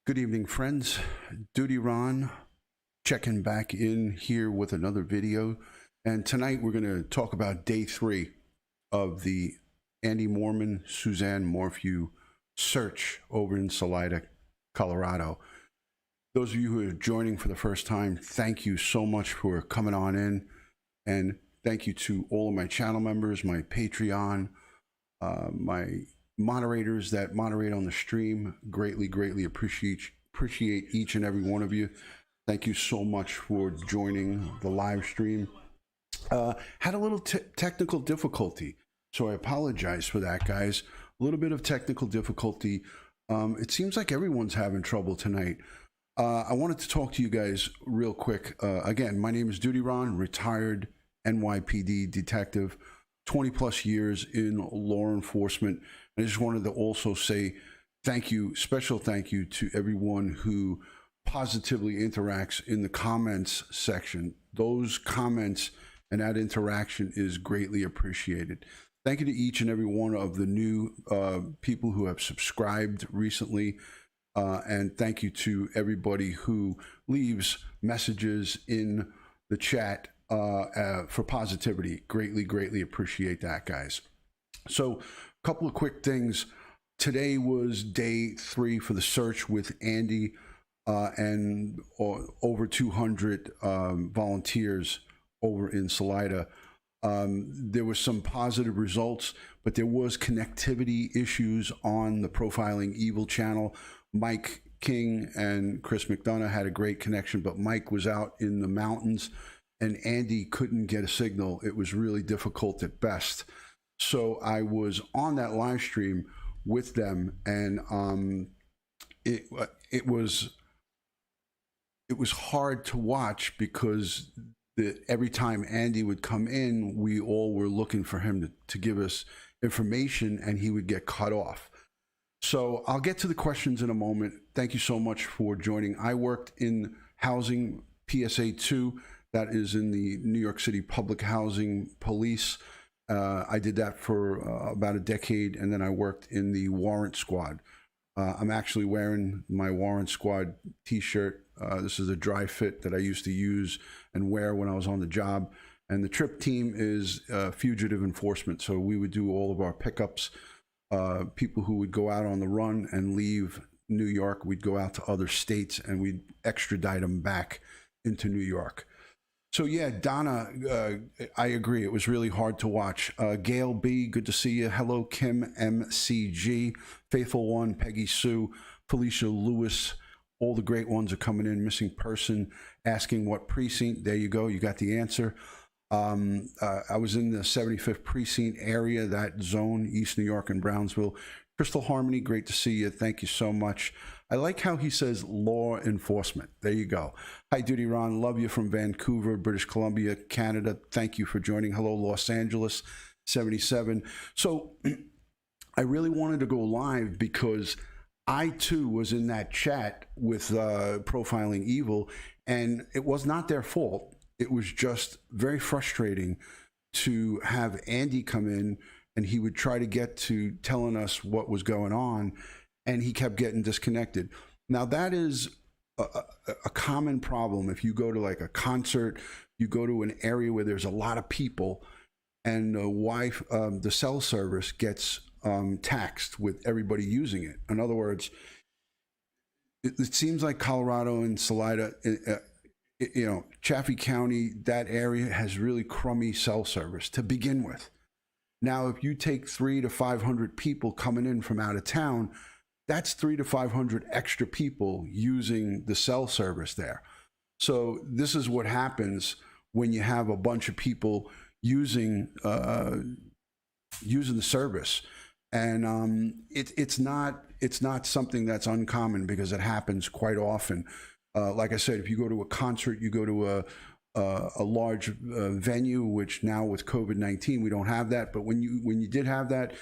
Good evening, friends. DutyRon checking back in here with another video. And tonight we're going to talk about day 3 of the Andy Morrman, Suzanne Morphew search over in Salida, Colorado. Those of you who are joining for the first time, thank you so much for coming on in. And thank you to all of my channel members, my Patreon, my moderators that moderate on the stream. Greatly appreciate each and every one of you. Thank you so much for joining the live stream. Had a little technical difficulty, so I apologize for that, guys. A little bit of technical difficulty. It seems like everyone's having trouble tonight. I wanted to talk to you guys real quick. Again, my name is DutyRon, retired NYPD detective, 20 plus years in law enforcement. I just wanted to also say thank you, special thank you to everyone who positively interacts in the comments section. Those comments and that interaction is greatly appreciated. Thank you to each and every one of the new people who have subscribed recently. And thank you to everybody who leaves messages in the chat for positivity. Greatly appreciate that, guys. So a couple of quick things. Today was day 3 for the search with Andy and over 200 volunteers over in Salida. There were some positive results, but there was connectivity issues on the Profiling Evil channel. Mike King and Chris McDonough had a great connection, but Mike was out in the mountains and Andy couldn't get a signal. It was really difficult at best. So I was on that live stream with them, and it was hard to watch because every time Andy would come in, we all were looking for him to give us information, and he would get cut off. So I'll get to the questions in a moment. Thank you so much for joining. I worked in housing, PSA 2, that is in the New York City Public Housing Police. I did that for about a decade, and then I worked in the warrant squad. I'm actually wearing my warrant squad t-shirt. This is a dry fit that I used to use and wear when I was on the job. And the trip team is fugitive enforcement. So we would do all of our pickups. People who would go out on the run and leave New York, we'd go out to other states and we'd extradite them back into New York. So yeah, Donna, I agree. It was really hard to watch. Gail B, good to see you. Hello, Kim MCG, Faithful One, Peggy Sue, Felicia Lewis. All the great ones are coming in. Missing person, asking what precinct. There you go. You got the answer. I was in the 75th precinct area, that zone, East New York and Brownsville. Crystal Harmony, great to see you. Thank you so much. I like how he says law enforcement. There you go. Hi, DutyRon. Love you from Vancouver, British Columbia, Canada. Thank you for joining. Hello, Los Angeles, 77. So I really wanted to go live because I, too, was in that chat with Profiling Evil, and it was not their fault. It was just very frustrating to have Andy come in, and he would try to get to telling us what was going on, and he kept getting disconnected. Now, that is a common problem. If you go to like a concert, you go to an area where there's a lot of people, and the cell service gets taxed with everybody using it. In other words, it seems like Colorado and Salida, Chaffee County, that area has really crummy cell service to begin with. Now, if you take 300 to 500 people coming in from out of town, that's 300 to 500 extra people using the cell service there. So this is what happens when you have a bunch of people using the service. And it's not something that's uncommon because it happens quite often. Like I said, if you go to a concert, you go to a large venue, which now with COVID-19 we don't have that. But when you did have that,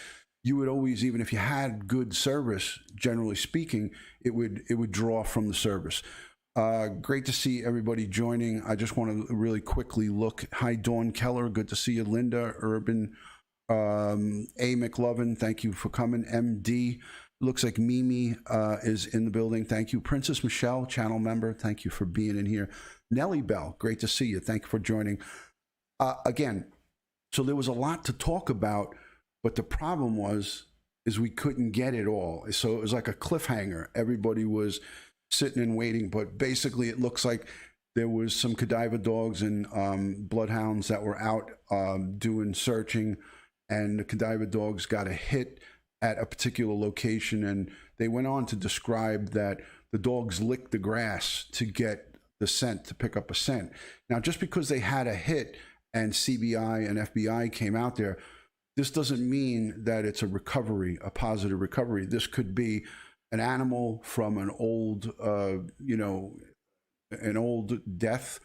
you would always, even if you had good service, generally speaking, it would draw from the service. Great to see everybody joining. I just want to really quickly look. Hi, Dawn Keller. Good to see you. Linda Urban, A. McLovin. Thank you for coming. MD. Looks like Mimi is in the building. Thank you. Princess Michelle, channel member. Thank you for being in here. Nellie Bell, great to see you. Thank you for joining. Again, so there was a lot to talk about, but the problem is we couldn't get it all. So it was like a cliffhanger. Everybody was sitting and waiting, but basically it looks like there was some cadaver dogs and bloodhounds that were out doing searching, and the cadaver dogs got a hit at a particular location, and they went on to describe that the dogs licked the grass to get the scent, to pick up a scent. Now, just because they had a hit and CBI and FBI came out there, this doesn't mean that it's a recovery, a positive recovery. This could be an animal from an old, an old death.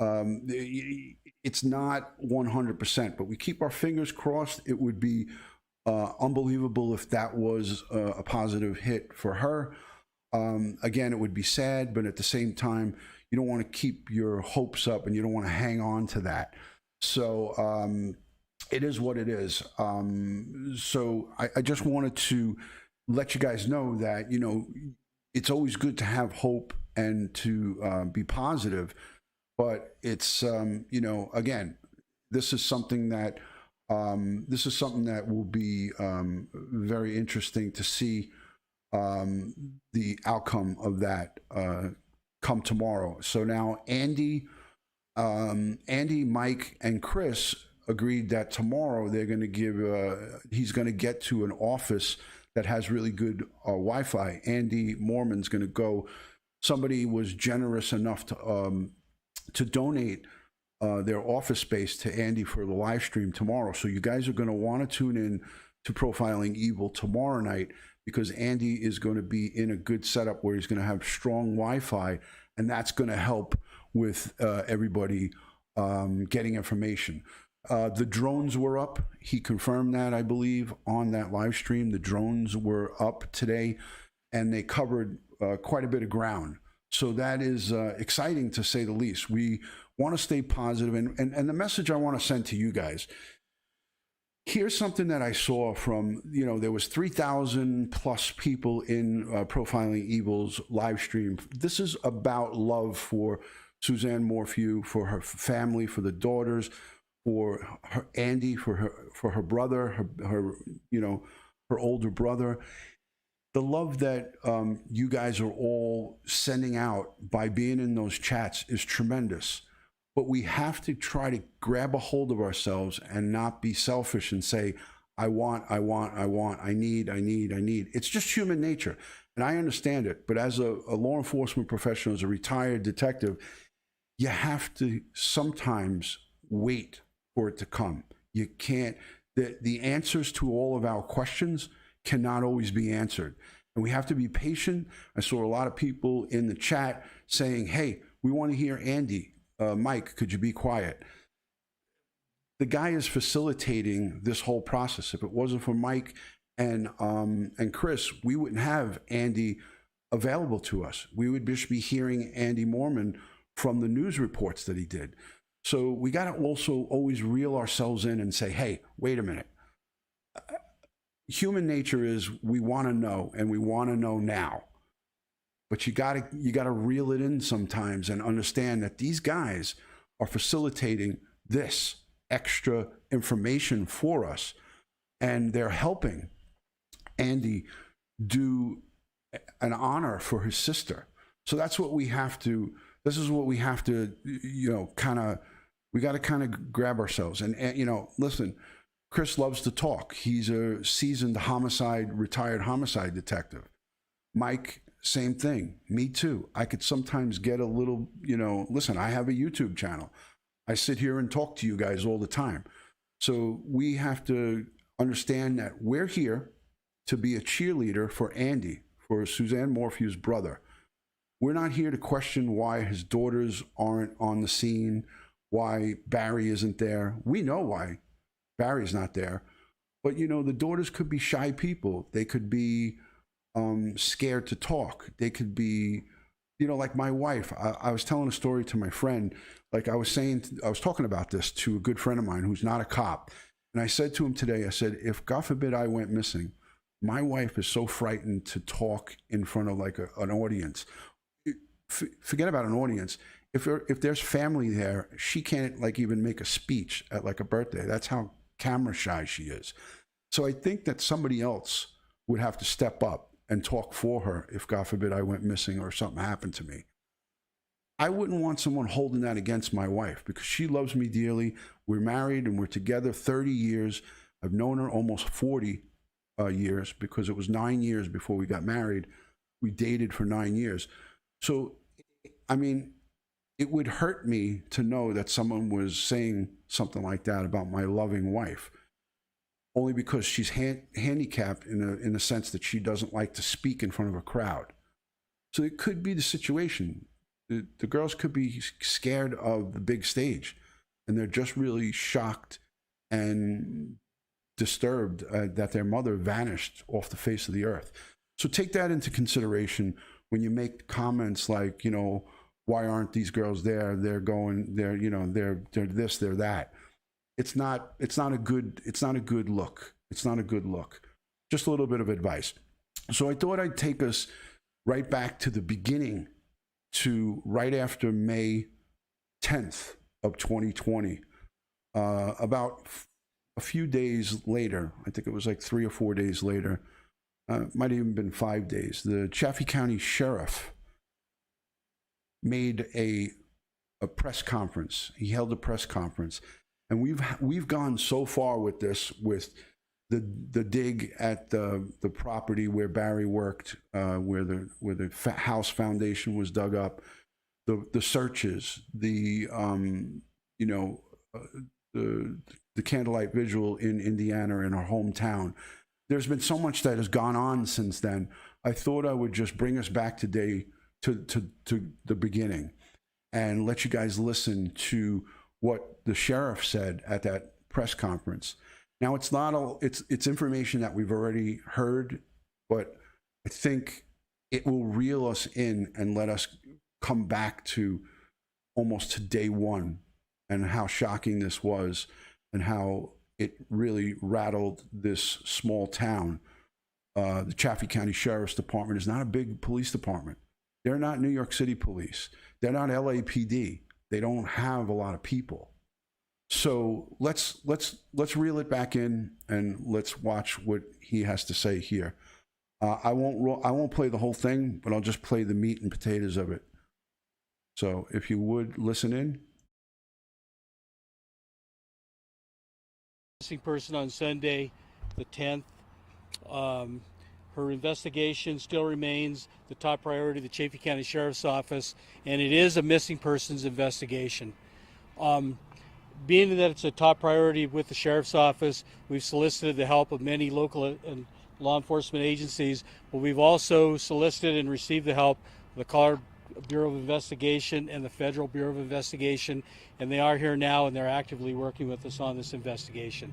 It's not 100%, but we keep our fingers crossed. It would be unbelievable if that was a positive hit for her. Again, it would be sad, but at the same time, you don't want to keep your hopes up and you don't want to hang on to that. So it is what it is. So I just wanted to let you guys know that, you know, it's always good to have hope and to be positive, but it's, you know, again, this is something that will be very interesting to see the outcome of that come tomorrow. So now Andy, Mike, and Chris agreed that tomorrow they're going to give, he's going to get to an office that has really good Wi-Fi. Andy Morman's going to go. Somebody was generous enough to donate their office space to Andy for the live stream tomorrow. So you guys are going to want to tune in to Profiling Evil tomorrow night, because Andy is going to be in a good setup where he's going to have strong Wi-Fi, and that's going to help with everybody getting information. The drones were up. He confirmed that, I believe, on that live stream. The drones were up today, and they covered quite a bit of ground. So that is exciting, to say the least. We want to stay positive, and the message I want to send to you guys. Here's something that I saw from, you know, there was 3,000 plus people in Profiling Evil's live stream. This is about love for Suzanne Morphew, for her family, for the daughters, for her Andy, for her brother, her you know, her older brother. The love that you guys are all sending out by being in those chats is tremendous. But we have to try to grab a hold of ourselves and not be selfish and say, I want, I need. It's just human nature. And I understand it. But as a law enforcement professional, as a retired detective, you have to sometimes wait for it to come. You can't, the answers to all of our questions cannot always be answered. And we have to be patient. I saw a lot of people in the chat saying, hey, we want to hear Andy. Mike, could you be quiet? The guy is facilitating this whole process. If it wasn't for Mike and Chris, we wouldn't have Andy available to us. We would just be hearing Andy Mormon from the news reports that he did. So we got to also always reel ourselves in and say, hey, wait a minute. Human nature is we want to know, and we want to know now. But you gotta reel it in sometimes and understand that these guys are facilitating this extra information for us, and they're helping Andy do an honor for his sister. So that's what we have to. This is what we have to. You know, we got to kind of grab ourselves and you know, listen. Chris loves to talk. He's a seasoned retired homicide detective. Mike, same thing. Me too. I could sometimes get a little, you know, listen, I have a YouTube channel. I sit here and talk to you guys all the time. So we have to understand that we're here to be a cheerleader for Andy, for Suzanne Morphew's brother. We're not here to question why his daughters aren't on the scene, why Barry isn't there. We know why Barry's not there. But, you know, the daughters could be shy people. They could be scared to talk. They could be, you know, like my wife. I was telling a story to my friend. Like I was talking about this to a good friend of mine who's not a cop. And I said to him today, I said, if God forbid I went missing, My wife is so frightened to talk in front of like an audience. Forget about an audience. If there's family there, she can't like even make a speech at like a birthday. That's how camera shy she is. So I think that somebody else would have to step up and talk for her if, God forbid, I went missing or something happened to me. I wouldn't want someone holding that against my wife because she loves me dearly. We're married and we're together 30 years. I've known her almost 40 years because it was 9 years before we got married. We dated for 9 years. So, I mean, it would hurt me to know that someone was saying something like that about my loving wife, only because she's handicapped in a sense that she doesn't like to speak in front of a crowd. So it could be the situation. The girls could be scared of the big stage, and they're just really shocked and disturbed that their mother vanished off the face of the earth. So take that into consideration when you make comments like, you know, why aren't these girls there? They're going, they're, you know, they're this, they're that. It's not a good look. It's not a good look. Just a little bit of advice. So I thought I'd take us right back to the beginning, to right after May 10th of 2020. About a few days later, I think it was like 3 or 4 days later, might have even been 5 days, the Chaffee County Sheriff made a press conference. He held a press conference, and we've gone so far with this, with the dig at the property where Barry worked, where the house foundation was dug up, the searches, the candlelight vigil in Indiana, in our hometown. There's been so much that has gone on since then. I thought I would just bring us back today to the beginning and let you guys listen to what the sheriff said at that press conference. Now, it's not all, it's information that we've already heard, but I think it will reel us in and let us come back to almost to day one and how shocking this was and how it really rattled this small town. The Chaffee County Sheriff's Department is not a big police department. They're not New York City police. They're not LAPD. They don't have a lot of people. So let's reel it back in and let's watch what he has to say here. I won't play the whole thing, but I'll just play the meat and potatoes of it. So if you would listen in. Missing person on Sunday, the 10th. Her investigation still remains the top priority of the Chaffee County Sheriff's Office, and it is a missing persons investigation. Being that it's a top priority with the Sheriff's Office, we've solicited the help of many local and law enforcement agencies, but we've also solicited and received the help of the Colorado Bureau of Investigation and the Federal Bureau of Investigation, and they are here now and they're actively working with us on this investigation.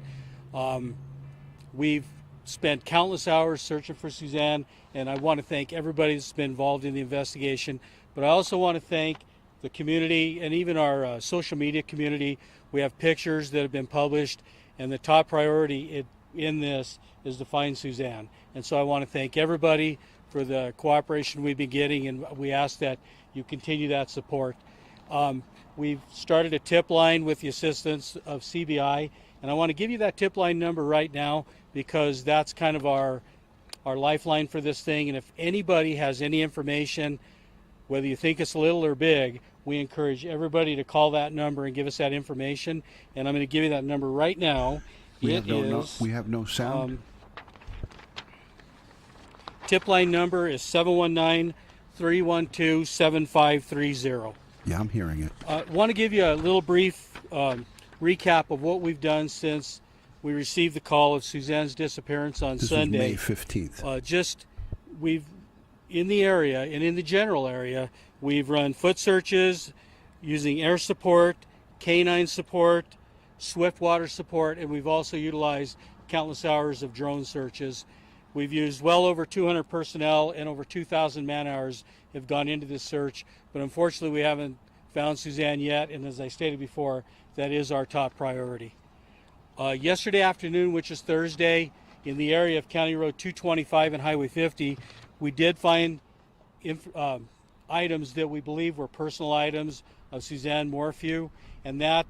We've spent countless hours searching for Suzanne, and I want to thank everybody that's been involved in the investigation, but I also want to thank the community and even our social media community. We have pictures that have been published, and the top priority in this is to find Suzanne. And so I want to thank everybody for the cooperation we've been getting, and we ask that you continue that support. We've started a tip line with the assistance of CBI, and I want to give you that tip line number right now because that's kind of our lifeline for this thing. And if anybody has any information, whether you think it's little or big, we encourage everybody to call that number and give us that information. And I'm going to give you that number right now. We have no sound. Tip line number is 719-312-7530. Yeah, I'm hearing it. I want to give you a little brief recap of what we've done since we received the call of Suzanne's disappearance on Sunday. This was May 15th. We've, in the area and in the general area, we've run foot searches using air support, canine support, swift water support, and we've also utilized countless hours of drone searches. We've used well over 200 personnel and over 2,000 man hours have gone into this search, but unfortunately we haven't found Suzanne yet, and as I stated before, that is our top priority. Yesterday afternoon, which is Thursday, in the area of County Road 225 and Highway 50, we did find items that we believe were personal items of Suzanne Morphew, and that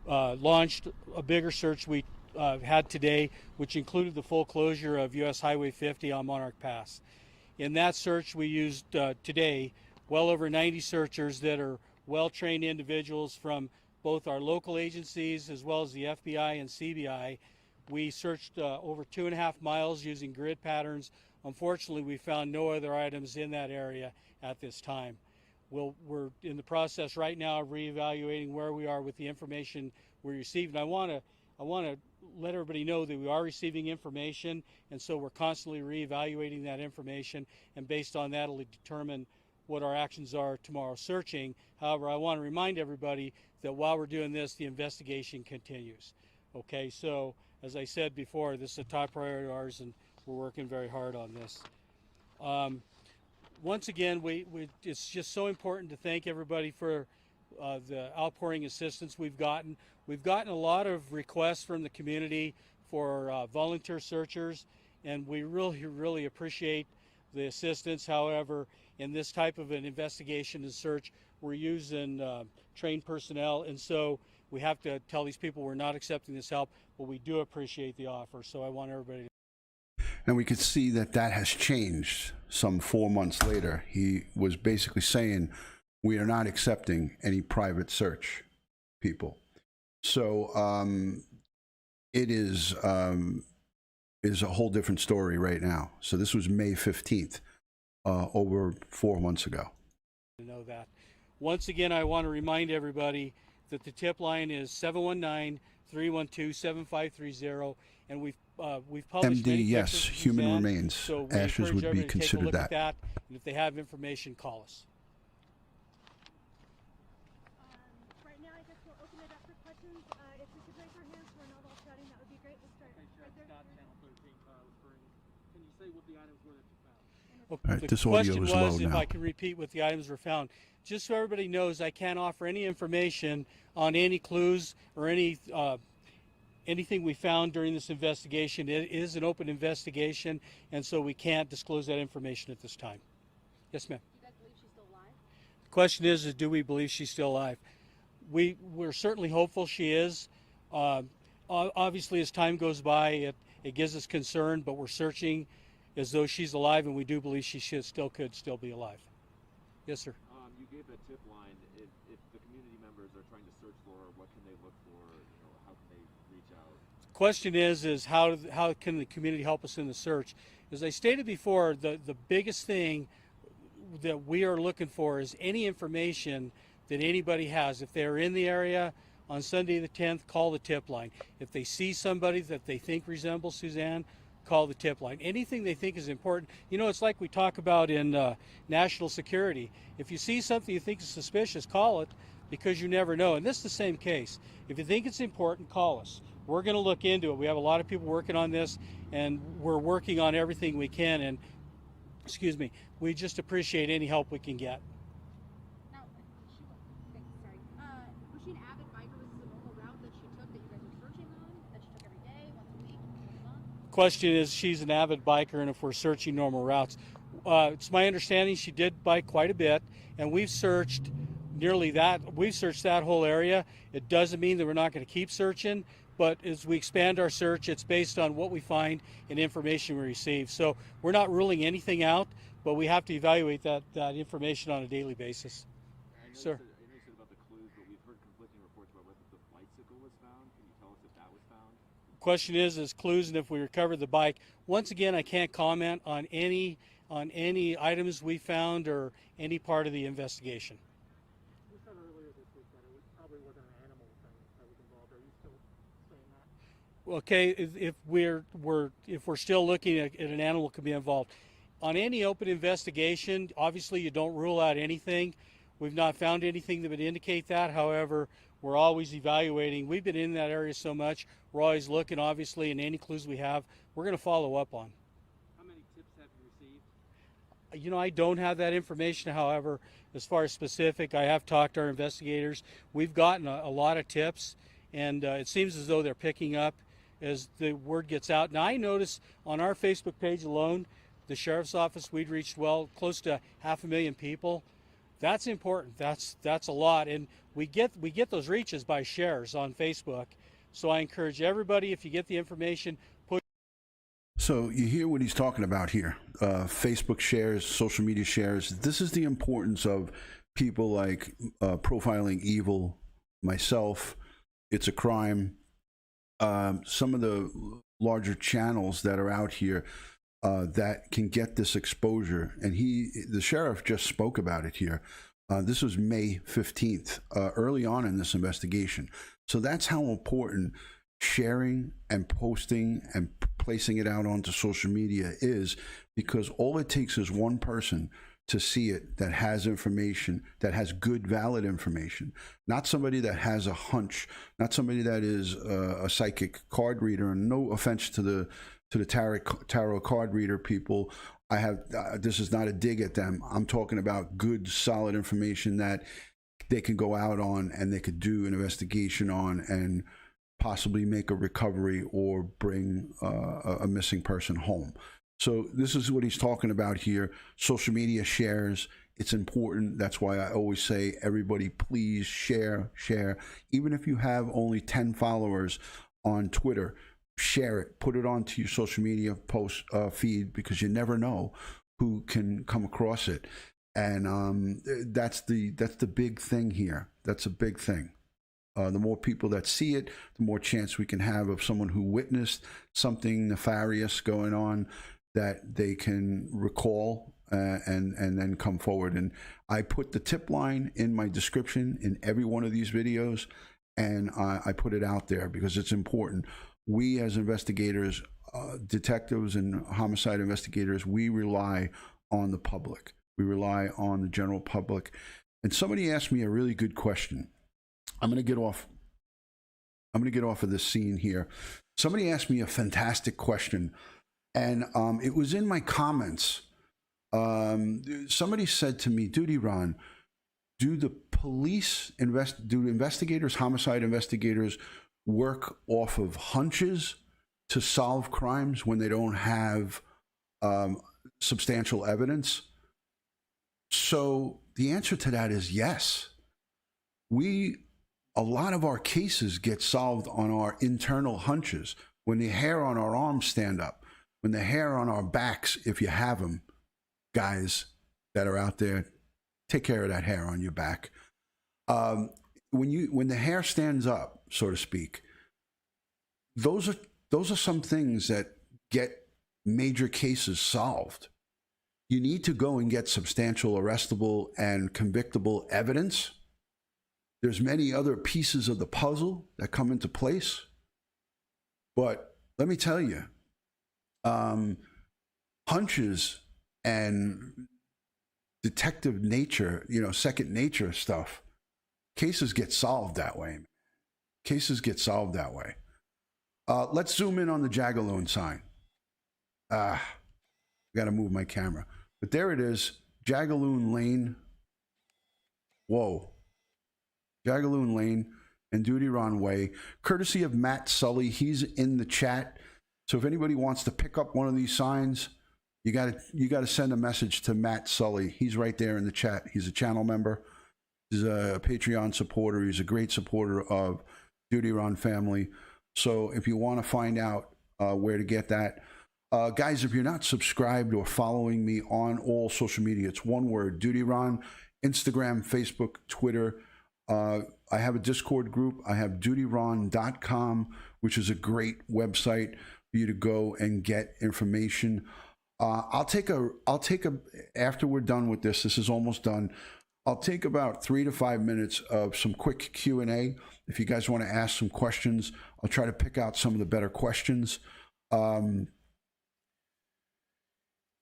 launched a bigger search we had today, which included the full closure of US Highway 50 on Monarch Pass. In that search, we used today well over 90 searchers that are well-trained individuals from both our local agencies as well as the FBI and CBI. We searched over 2.5 miles using grid patterns. Unfortunately, we found no other items in that area at this time. We're in the process right now of reevaluating where we are with the information we received. And I want to let everybody know that we are receiving information, and so we're constantly reevaluating that information, and based on that, it'll determine what our actions are tomorrow searching. However, I want to remind everybody that while we're doing this, the investigation continues. Okay, so as I said before, this is a top priority of ours, and we're working very hard on this. Once again, it's just so important to thank everybody for the outpouring assistance we've gotten. We've gotten a lot of requests from the community for volunteer searchers, and we really appreciate the assistance. However, in this type of an investigation and search, we're using trained personnel, and so we have to tell these people we're not accepting this help, but we do appreciate the offer. So I want everybody to. And we could see that that has changed some 4 months later. He was basically saying, we are not accepting any private search people. So it is a whole different story right now. So this was May 15th, over 4 months ago. To know that. Once again, I want to remind everybody that the tip line is 719-312-7530, and we've published many MD, yes, pictures of human Suzanne, remains. so we Ashes encourage would be everybody to take a considered look that. at that, and if they have information, call us. Right now, I guess we'll open it up for questions. If we could raise our hands so we're not all shouting, that would be great. We'll start right there. Can you say what the items were that you found? All right, The this audio question is low was if now. I can repeat what the items were found. Just so everybody knows, I can't offer any information on any clues or anything we found during this investigation. It is an open investigation, and so we can't disclose that information at this time. Yes, ma'am. Do you guys believe she's still alive? The question is do we believe she's still alive? We're certainly hopeful she is. Obviously, as time goes by, it gives us concern, but we're searching as though she's alive, and we do believe she could still be alive. Yes, sir. You gave a tip line. If the community members are trying to search for her, what can they look for? How can they reach out? The question is how can the community help us in the search? As I stated before, the biggest thing that we are looking for is any information that anybody has. If they're in the area on Sunday the 10th, call the tip line. If they see somebody that they think resembles Suzanne, call the tip line. Anything they think is important. It's like we talk about in national security. If you see something you think is suspicious, call it, because you never know. And this is the same case. If you think it's important, call us. We're going to look into it. We have a lot of people working on this, and we're working on everything we can. And we just appreciate any help we can get. Now, was she an avid biker? Was this a normal route that she took that you guys were searching on? That she took every day, once a week, once a month? Question is, she's an avid biker, and if we're searching normal routes. It's my understanding she did bike quite a bit, and we've searched that whole area. It doesn't mean that we're not going to keep searching, but as we expand our search, it's based on what we find and information we receive. So we're not ruling anything out, but we have to evaluate that information on a daily basis. Sir. I know you said about the clues, but we've heard conflicting reports about whether the bicycle was found. Can you tell us if that was found? Question is clues and if we recovered the bike. Once again, I can't comment on any items we found or any part of the investigation. You said earlier this week that it probably wasn't an animal thing that was involved. Are you still saying that? Okay, if we're still looking at an animal could be involved. On any open investigation, obviously you don't rule out anything. We've not found anything that would indicate that. However, we're always evaluating. We've been in that area so much, we're always looking, obviously, and any clues we have, we're going to follow up on. How many tips have you received? I don't have that information. However, as far as specific, I have talked to our investigators. We've gotten a lot of tips, and it seems as though they're picking up as the word gets out. Now, I notice on our Facebook page alone, the sheriff's office, we'd reached close to 500,000 people. That's important. That's a lot, and we get those reaches by shares on Facebook. So I encourage everybody, if you get the information, push. So you hear what he's talking about here. Facebook shares, social media shares. This is the importance of people like Profiling Evil, myself, It's a Crime, some of the larger channels that are out here that can get this exposure. And the sheriff just spoke about it here. This was May 15th, early on in this investigation. So that's how important sharing and posting and placing it out onto social media is, because all it takes is one person to see it that has information, that has good, valid information, not somebody that has a hunch, not somebody that is a psychic card reader. And no offense to the tarot card reader people. This is not a dig at them. I'm talking about good, solid information that they can go out on and they could do an investigation on and possibly make a recovery or bring a missing person home. So this is what he's talking about here. Social media shares, it's important. That's why I always say, everybody, please share. Even if you have only 10 followers on Twitter, share it, put it onto your social media post feed, because you never know who can come across it. And that's the big thing here. That's a big thing. The more people that see it, the more chance we can have of someone who witnessed something nefarious going on that they can recall and then come forward. And I put the tip line in my description in every one of these videos, and I put it out there because it's important. We as investigators, detectives and homicide investigators, we rely on the public. We rely on the general public. And somebody asked me a really good question. I'm going to get off of this scene here. Somebody asked me a fantastic question, and it was in my comments. Somebody said to me, DutyRon, do investigators, homicide investigators, work off of hunches to solve crimes when they don't have substantial evidence? So the answer to that is yes. A lot of our cases get solved on our internal hunches. When the hair on our arms stand up, when the hair on our backs, if you have them, guys that are out there, take care of that hair on your back. When the hair stands up, so to speak, those are some things that get major cases solved. You need to go and get substantial arrestable and convictable evidence. There's many other pieces of the puzzle that come into place. But let me tell you, hunches and detective nature, second nature stuff, cases get solved that way. Let's zoom in on the Jagaloon sign. I got to move my camera. But there it is, Jagaloon Lane. Whoa. Jagaloon Lane and DutyRon Way, courtesy of Matt Sully. He's in the chat. So if anybody wants to pick up one of these signs, you got to send a message to Matt Sully. He's right there in the chat. He's a channel member. He's a Patreon supporter. He's a great supporter of DutyRon family. So if you want to find out where to get that, guys, if you're not subscribed or following me on all social media, it's one word, DutyRon, Instagram, Facebook, Twitter. I have a Discord group. I have DutyRon.com, which is a great website for you to go and get information. I'll take after we're done with this is almost done. I'll take about 3 to 5 minutes of some quick Q&A. If you guys want to ask some questions, I'll try to pick out some of the better questions.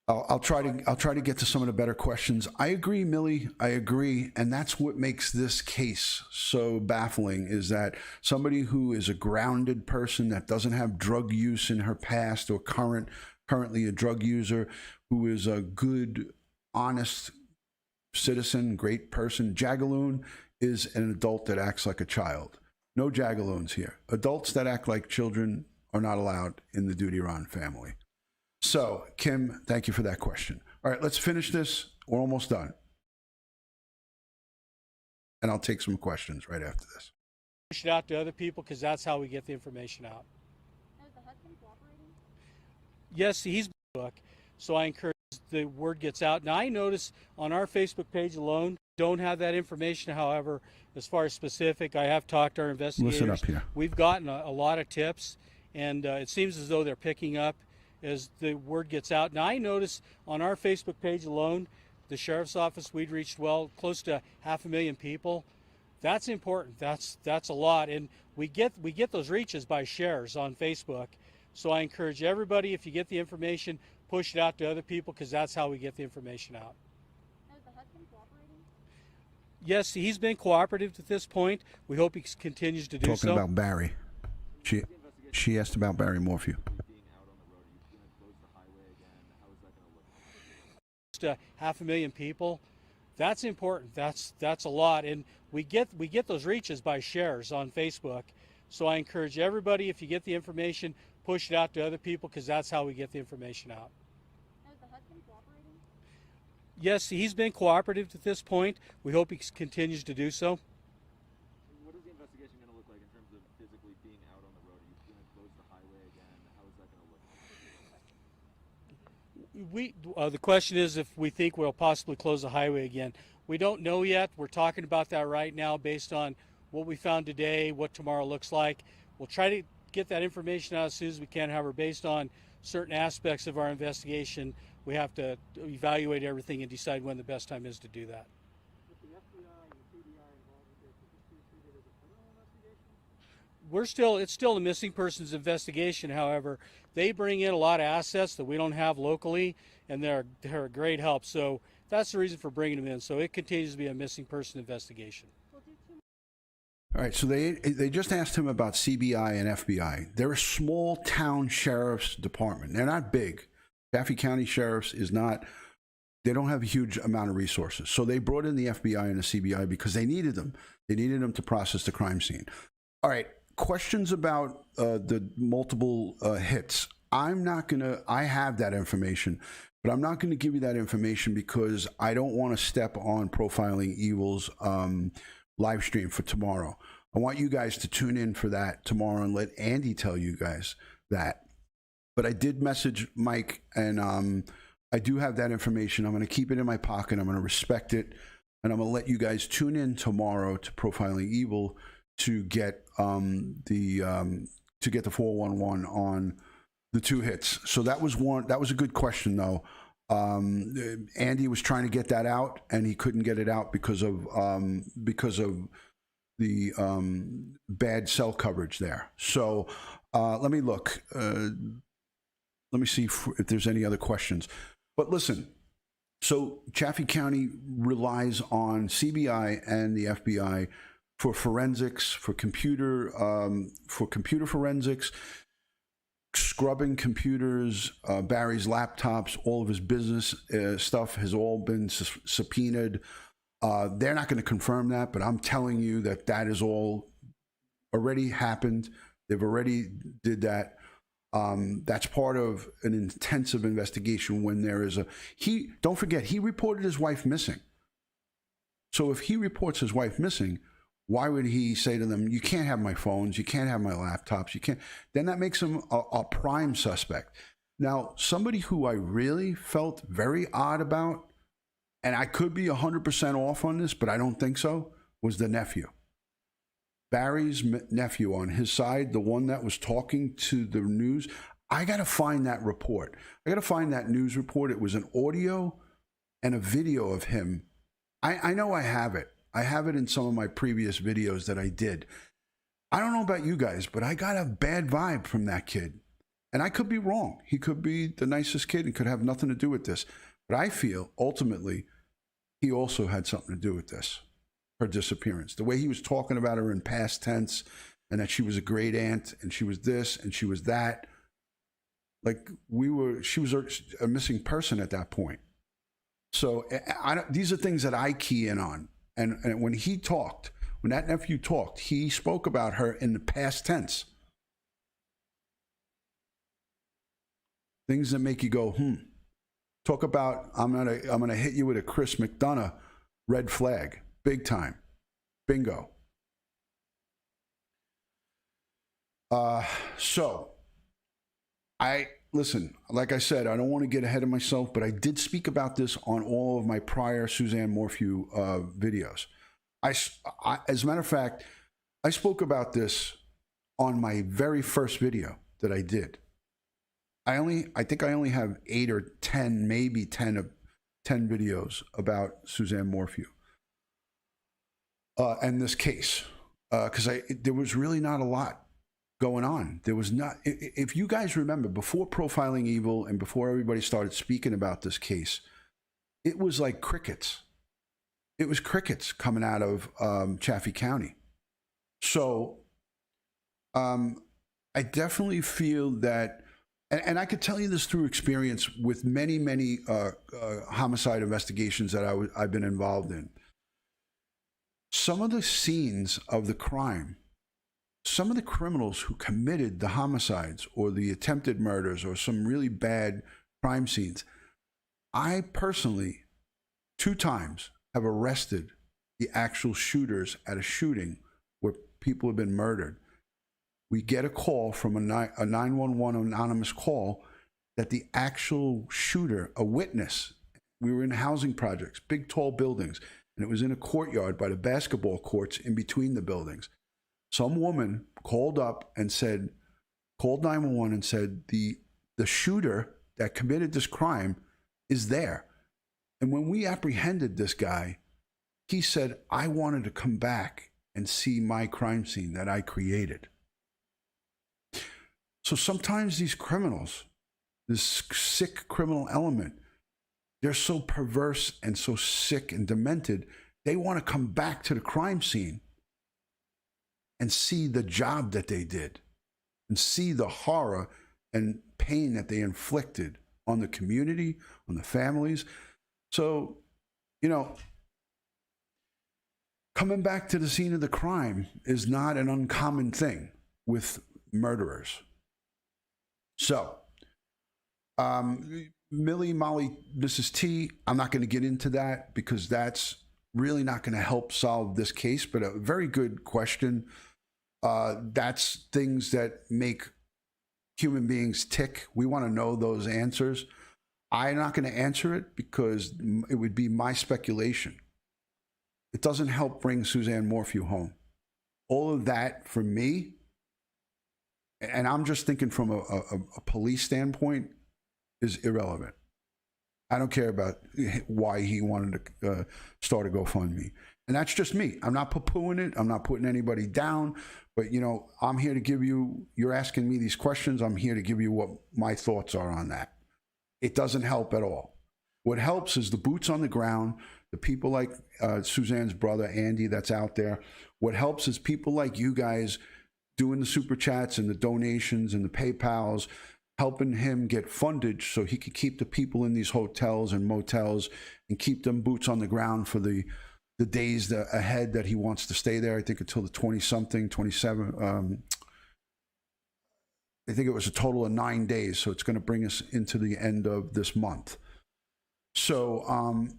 I'll try to get to some of the better questions. I agree, Millie. I agree, and that's what makes this case so baffling. Is that somebody who is a grounded person that doesn't have drug use in her past or currently a drug user, who is a good, honest citizen, great person. Jagaloon is an adult that acts like a child. No Jagaloons here. Adults that act like children are not allowed in the DutyRon family. So, Kim, thank you for that question. All right, let's finish this. We're almost done. And I'll take some questions right after this. Push it out to other people because that's how we get the information out. Is the husband cooperating? Yes, he's book, so I encourage the word gets out. Now I notice on our Facebook page alone, don't have that information. However, as far as specific, I have talked to our investigators. Listen up here. We've gotten a lot of tips, and it seems as though they're picking up as the word gets out. Now I notice on our Facebook page alone, the sheriff's office, we'd reached close to 500,000 people. That's important. That's a lot, and we get those reaches by shares on Facebook. So I encourage everybody, if you get the information, push it out to other people because that's how we get the information out. Is the husband cooperating? Yes, he's been cooperative at this point. We hope he continues to do so. Talking about Barry. She asked about Barry Morphew. Being out on the road, are you going to close the highway again? How is that going to look? To 500,000 people, that's important. That's a lot, and we get those reaches by shares on Facebook. So I encourage everybody, if you get the information, push it out to other people because that's how we get the information out. Is the husband cooperating? Yes, he's been cooperative at this point. We hope he continues to do so. What is the investigation going to look like in terms of physically being out on the road? Are you going to close the highway again? How is that going to look? The question is if we think we'll possibly close the highway again. We don't know yet. We're talking about that right now based on what we found today, what tomorrow looks like. We'll try to get that information out as soon as we can. However, based on certain aspects of our investigation, we have to evaluate everything and decide when the best time is to do that. With the FBI and the CBI involved with this, is this being treated as a criminal investigation? It's still a missing persons investigation. However, they bring in a lot of assets that we don't have locally, and they're a great help. So that's the reason for bringing them in. So it continues to be a missing person investigation. We'll do 2 more. All right, so they just asked him about CBI and FBI. They're a small town sheriff's department. They're not big. Chaffee County Sheriff's is not, they don't have a huge amount of resources. So they brought in the FBI and the CBI because they needed them. They needed them to process the crime scene. All right, questions about the multiple hits. I have that information, but I'm not going to give you that information because I don't want to step on Profiling Evil's live stream for tomorrow. I want you guys to tune in for that tomorrow and let Andy tell you guys that. But I did message Mike, and I do have that information. I'm going to keep it in my pocket. I'm going to respect it, and I'm going to let you guys tune in tomorrow to Profiling Evil to get the 411 on the 2 hits. So that was one. That was a good question, though. Andy was trying to get that out, and he couldn't get it out because of the bad cell coverage there. So let me look. Let me see if there's any other questions. But listen, so Chaffee County relies on CBI and the FBI for forensics, for computer forensics, scrubbing computers, Barry's laptops, all of his business stuff has all been subpoenaed. They're not going to confirm that, but I'm telling you that is all already happened. They've already did that. That's part of an intensive investigation when there is don't forget, he reported his wife missing. So if he reports his wife missing, why would he say to them, you can't have my phones, you can't have my laptops, you can't, then that makes him a prime suspect. Now, somebody who I really felt very odd about, and I could be 100% off on this, but I don't think so, was the nephew. Barry's nephew on his side, the one that was talking to the news. I got to find that report. I got to find that news report. It was an audio and a video of him. I know I have it. I have it in some of my previous videos that I did. I don't know about you guys, but I got a bad vibe from that kid. And I could be wrong. He could be the nicest kid and could have nothing to do with this. But I feel ultimately he also had something to do with this. Her disappearance, the way he was talking about her in past tense, and that she was a great aunt, and she was this, and she was that. Like she was a missing person at that point. So these are things that I key in on. And when that nephew talked, he spoke about her in the past tense. Things that make you go, Talk about, I'm gonna hit you with a Chris McDonough red flag, big time, bingo. So listen, like I said, I don't want to get ahead of myself, but I did speak about this on all of my prior Suzanne Morphew videos. As a matter of fact, I spoke about this on my very first video that I did. I think I only have 8 or 10, maybe 10 videos about Suzanne Morphew and this case, because there was really not a lot going on. There was not. If you guys remember, before Profiling Evil and before everybody started speaking about this case, it was like crickets. It was crickets coming out of Chaffee County. So I definitely feel that. And I could tell you this through experience with many, many homicide investigations that I've been involved in. Some of the scenes of the crime, some of the criminals who committed the homicides or the attempted murders or some really bad crime scenes, I personally, 2 times, have arrested the actual shooters at a shooting where people have been murdered. We get a call from a 911 anonymous call that the actual shooter, a witness, we were in housing projects, big tall buildings, and it was in a courtyard by the basketball courts in between the buildings. Some woman called 911 and said the shooter that committed this crime is there. And when we apprehended this guy, he said, I wanted to come back and see my crime scene that I created. So sometimes these criminals, this sick criminal element, they're so perverse and so sick and demented, they want to come back to the crime scene and see the job that they did and see the horror and pain that they inflicted on the community, on the families. So, coming back to the scene of the crime is not an uncommon thing with murderers. So, Millie, Molly, Mrs. T, I'm not going to get into that because that's really not going to help solve this case, but a very good question. That's things that make human beings tick. We want to know those answers. I'm not going to answer it because it would be my speculation. It doesn't help bring Suzanne Morphew home. All of that for me, and I'm just thinking from a police standpoint, is irrelevant. I don't care about why he wanted to start a GoFundMe. And that's just me. I'm not poo-pooing it. I'm not putting anybody down. But, I'm here to give you, you're asking me these questions. I'm here to give you what my thoughts are on that. It doesn't help at all. What helps is the boots on the ground, the people like Suzanne's brother, Andy, that's out there. What helps is people like you guys doing the super chats and the donations and the PayPals, helping him get fundage so he could keep the people in these hotels and motels and keep them boots on the ground for the days ahead that he wants to stay there. I think until the 27. I think it was a total of 9 days. So it's going to bring us into the end of this month. So,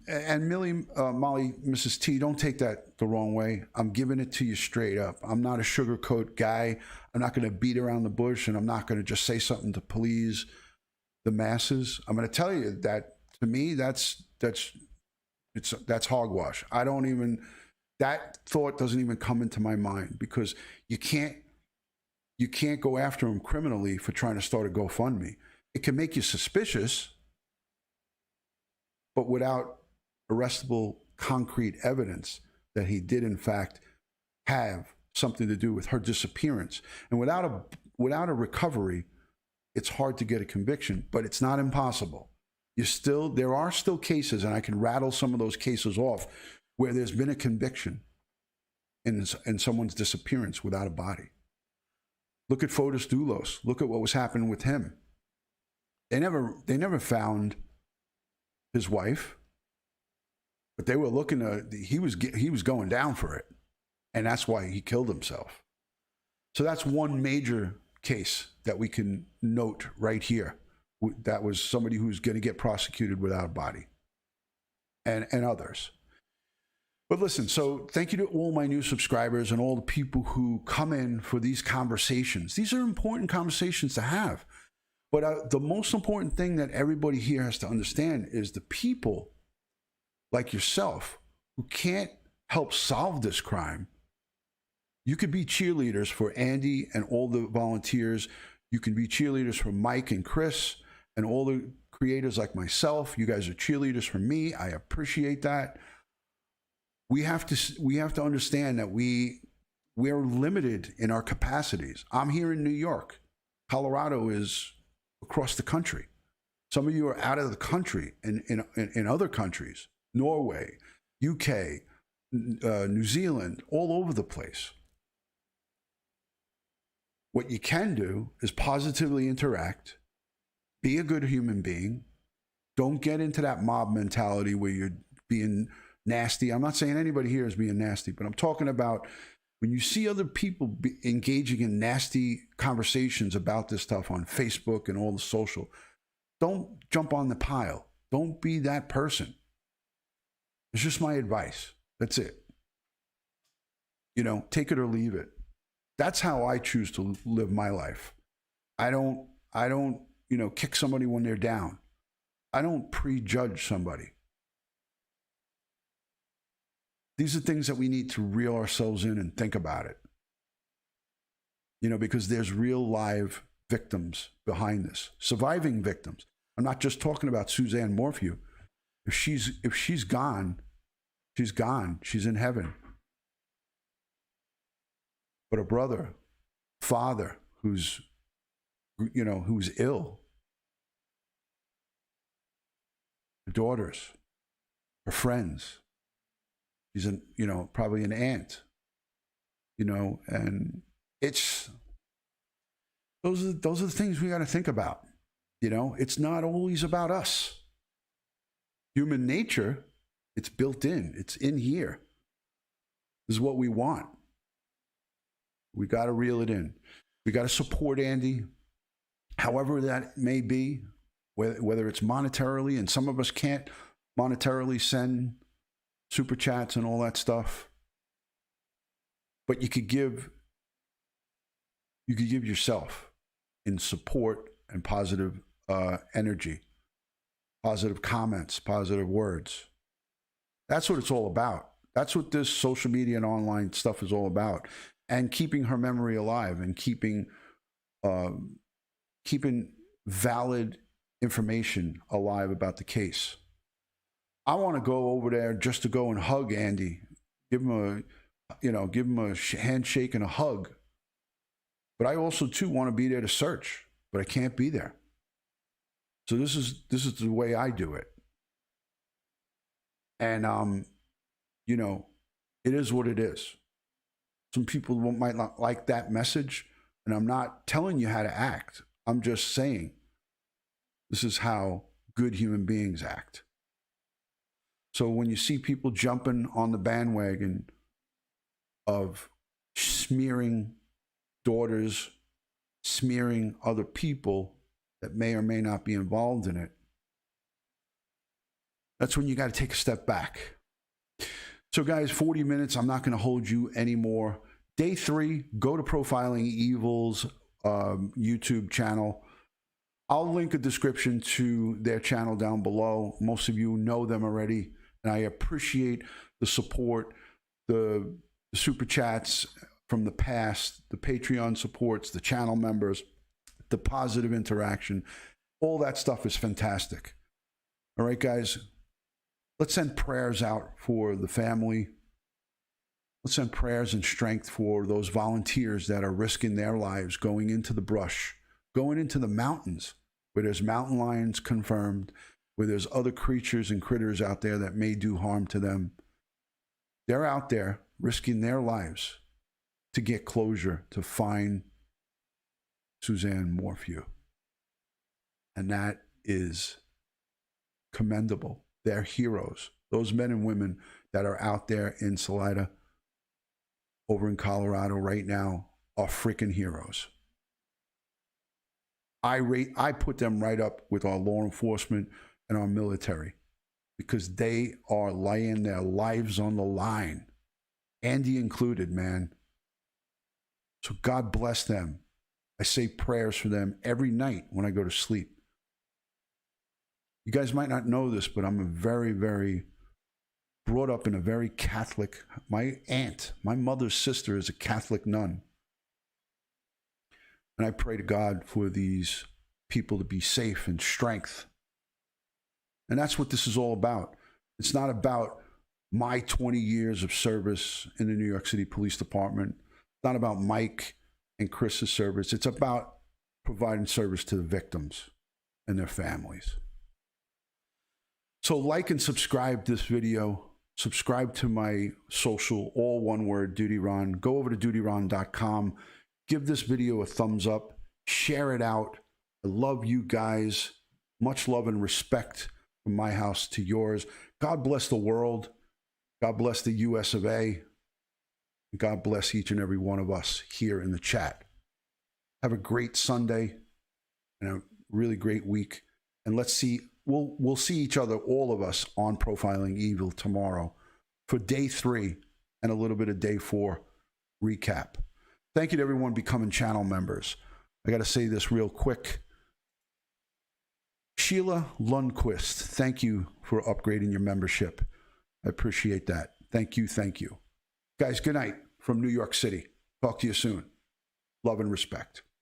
and Millie, Molly, Mrs. T, don't take that the wrong way. I'm giving it to you straight up. I'm not a sugarcoat guy. I'm not going to beat around the bush, and I'm not going to just say something to please the masses. I'm going to tell you that, to me, that's hogwash. That thought doesn't even come into my mind because you can't go after him criminally for trying to start a GoFundMe. It can make you suspicious, but without arrestable concrete evidence that he did in fact have something to do with her disappearance. And without a recovery, it's hard to get a conviction, but it's not impossible. There are still cases, and I can rattle some of those cases off, where there's been a conviction in someone's disappearance without a body. Look at Fotis Doulos. Look at what was happening with him. They never found his wife, but they were looking he was going down for it, and that's why he killed himself. So that's one major case that we can note right here that was somebody who's going to get prosecuted without a body, and others. But listen, so thank you to all my new subscribers and all the people who come in for these conversations. These are important conversations to have. But the most important thing that everybody here has to understand is the people like yourself who can't help solve this crime. You could be cheerleaders for Andy and all the volunteers. You can be cheerleaders for Mike and Chris and all the creators like myself. You guys are cheerleaders for me. I appreciate that. We have to understand that we're limited in our capacities. I'm here in New York. Colorado is across the country. Some of you are out of the country in other countries, Norway, UK, New Zealand, all over the place. What you can do is positively interact, be a good human being. Don't get into that mob mentality where you're being nasty. I'm not saying anybody here is being nasty, but I'm talking about when you see other people engaging in nasty conversations about this stuff on Facebook and all the social, don't jump on the pile. Don't be that person. It's just my advice. That's it. You know, take it or leave it. That's how I choose to live my life. I don't, you know, kick somebody when they're down. I don't prejudge somebody. These are things that we need to reel ourselves in and think about it. You know, because there's real live victims behind this, surviving victims. I'm not just talking about Suzanne Morphew. If she's gone, she's gone. She's in heaven. But a brother, father who's ill, her daughters, her friends. She's probably an aunt, and it's those are the things we got to think about. It's not always about us. Human nature, it's built in. It's in here. This is what we want. We got to reel it in. We got to support Andy, however that may be, whether it's monetarily, and some of us can't monetarily send super chats and all that stuff. But you could give yourself in support and positive energy, positive comments, positive words. That's what it's all about. That's what this social media and online stuff is all about. And keeping her memory alive and keeping valid information alive about the case. I want to go over there just to go and hug Andy, give him a handshake and a hug. But I also too want to be there to search, but I can't be there. So this is the way I do it. And it is what it is. Some people might not like that message, and I'm not telling you how to act. I'm just saying this is how good human beings act. So when you see people jumping on the bandwagon of smearing daughters, smearing other people that may or may not be involved in it, that's when you got to take a step back. So guys, 40 minutes, I'm not going to hold you anymore. Day 3, go to Profiling Evil's YouTube channel. I'll link a description to their channel down below. Most of you know them already, and I appreciate the support, the super chats from the past, the Patreon supports, the channel members, the positive interaction. All that stuff is fantastic. All right, guys. Let's send prayers out for the family. Let's send prayers and strength for those volunteers that are risking their lives going into the brush, going into the mountains where there's mountain lions confirmed, where there's other creatures and critters out there that may do harm to them. They're out there risking their lives to get closure, to find Suzanne Morphew. And that is commendable. They're heroes. Those men and women that are out there in Salida, over in Colorado right now, are freaking heroes. I put them right up with our law enforcement and our military because they are laying their lives on the line. Andy included, man. So God bless them. I say prayers for them every night when I go to sleep. You guys might not know this, but I'm a very, very brought up in a very Catholic. My aunt, my mother's sister, is a Catholic nun. And I pray to God for these people to be safe and strength. And that's what this is all about. It's not about my 20 years of service in the New York City Police Department. It's not about Mike and Chris's service. It's about providing service to the victims and their families. So like and subscribe this video. Subscribe to my social, all one word, DutyRon. Go over to DutyRon.com. Give this video a thumbs up. Share it out. I love you guys. Much love and respect from my house to yours. God bless the world. God bless the US of A. God bless each and every one of us here in the chat. Have a great Sunday and a really great week. And let's see, we'll see each other, all of us, on Profiling Evil tomorrow for day 3 and a little bit of day 4 recap. Thank you to everyone becoming channel members. I got to say this real quick. Sheila Lundquist, thank you for upgrading your membership. I appreciate that. Thank you, thank you. Guys, good night from New York City. Talk to you soon. Love and respect.